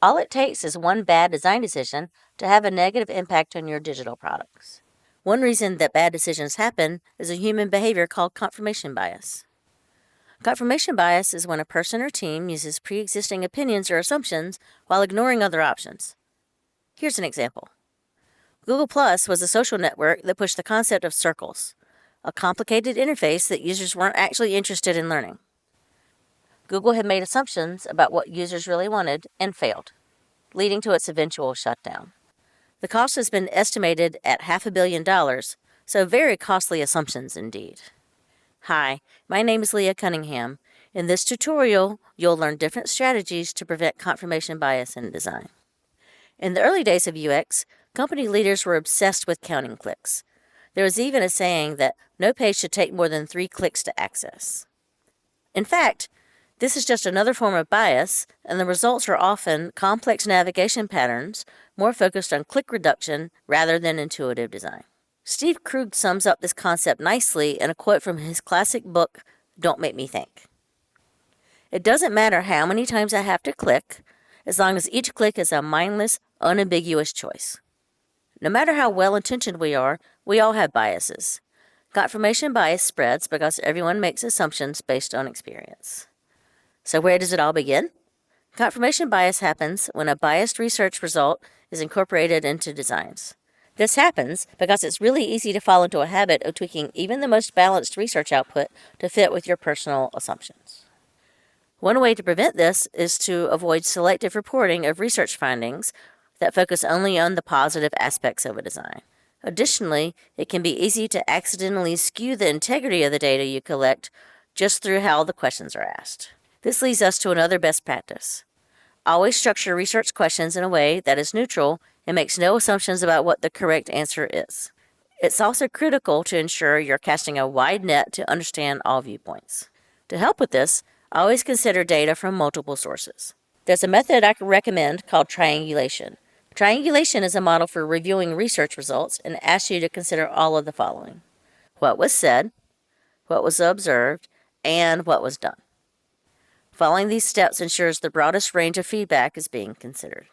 All it takes is one bad design decision to have a negative impact on your digital products. One reason that bad decisions happen is a human behavior called confirmation bias. Confirmation bias is when a person or team uses pre-existing opinions or assumptions while ignoring other options. Here's an example. Google Plus was a social network that pushed the concept of circles, a complicated interface that users weren't actually interested in learning. Google had made assumptions about what users really wanted and failed, leading to its eventual shutdown. The cost has been estimated at $500 million, so very costly assumptions indeed. Hi, my name is Leah Cunningham. In this tutorial, you'll learn different strategies to prevent confirmation bias in design. In the early days of UX, company leaders were obsessed with counting clicks. There was even a saying that no page should take more than 3 clicks to access. In fact, this is just another form of bias, and the results are often complex navigation patterns more focused on click reduction rather than intuitive design. Steve Krug sums up this concept nicely in a quote from his classic book, Don't Make Me Think. It doesn't matter how many times I have to click, as long as each click is a mindless, unambiguous choice. No matter how well-intentioned we are, we all have biases. Confirmation bias spreads because everyone makes assumptions based on experience. So where does it all begin? Confirmation bias happens when a biased research result is incorporated into designs. This happens because it's really easy to fall into a habit of tweaking even the most balanced research output to fit with your personal assumptions. One way to prevent this is to avoid selective reporting of research findings that focus only on the positive aspects of a design. Additionally, it can be easy to accidentally skew the integrity of the data you collect just through how the questions are asked. This leads us to another best practice. Always structure research questions in a way that is neutral and makes no assumptions about what the correct answer is. It's also critical to ensure you're casting a wide net to understand all viewpoints. To help with this, always consider data from multiple sources. There's a method I can recommend called triangulation. Triangulation is a model for reviewing research results and asks you to consider all of the following: what was said, what was observed, and what was done. Following these steps ensures the broadest range of feedback is being considered.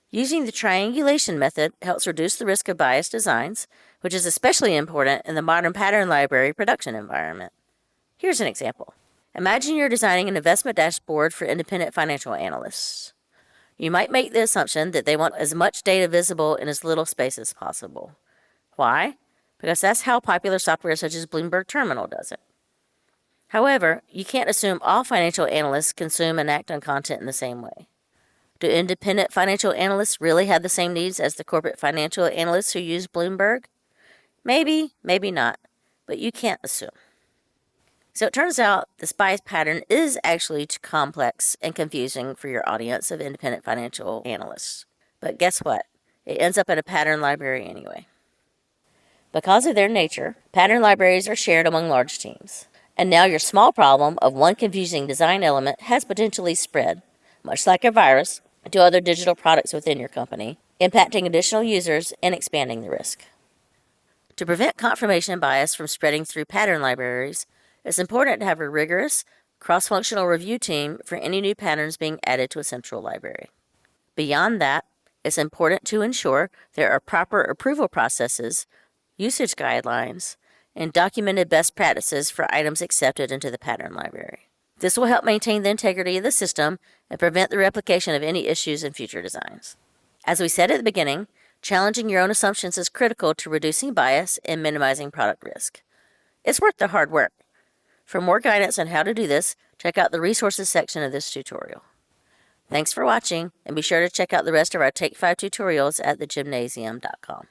Using the triangulation method helps reduce the risk of biased designs, which is especially important in the modern pattern library production environment. Here's an example. Imagine you're designing an investment dashboard for independent financial analysts. You might make the assumption that they want as much data visible in as little space as possible. Why? Because that's how popular software such as Bloomberg Terminal does it. However, you can't assume all financial analysts consume and act on content in the same way. Do independent financial analysts really have the same needs as the corporate financial analysts who use Bloomberg? Maybe, maybe not, but you can't assume. So it turns out this bias pattern is actually too complex and confusing for your audience of independent financial analysts. But guess what? It ends up in a pattern library anyway. Because of their nature, pattern libraries are shared among large teams. And now your small problem of one confusing design element has potentially spread, much like a virus, to other digital products within your company, impacting additional users and expanding the risk. To prevent confirmation bias from spreading through pattern libraries, it's important to have a rigorous, cross-functional review team for any new patterns being added to a central library. Beyond that, it's important to ensure there are proper approval processes, usage guidelines, and documented best practices for items accepted into the pattern library. This will help maintain the integrity of the system and prevent the replication of any issues in future designs. As we said at the beginning, challenging your own assumptions is critical to reducing bias and minimizing product risk. It's worth the hard work. For more guidance on how to do this, check out the resources section of this tutorial. Thanks for watching, and be sure to check out the rest of our Take 5 tutorials at thegymnasium.com.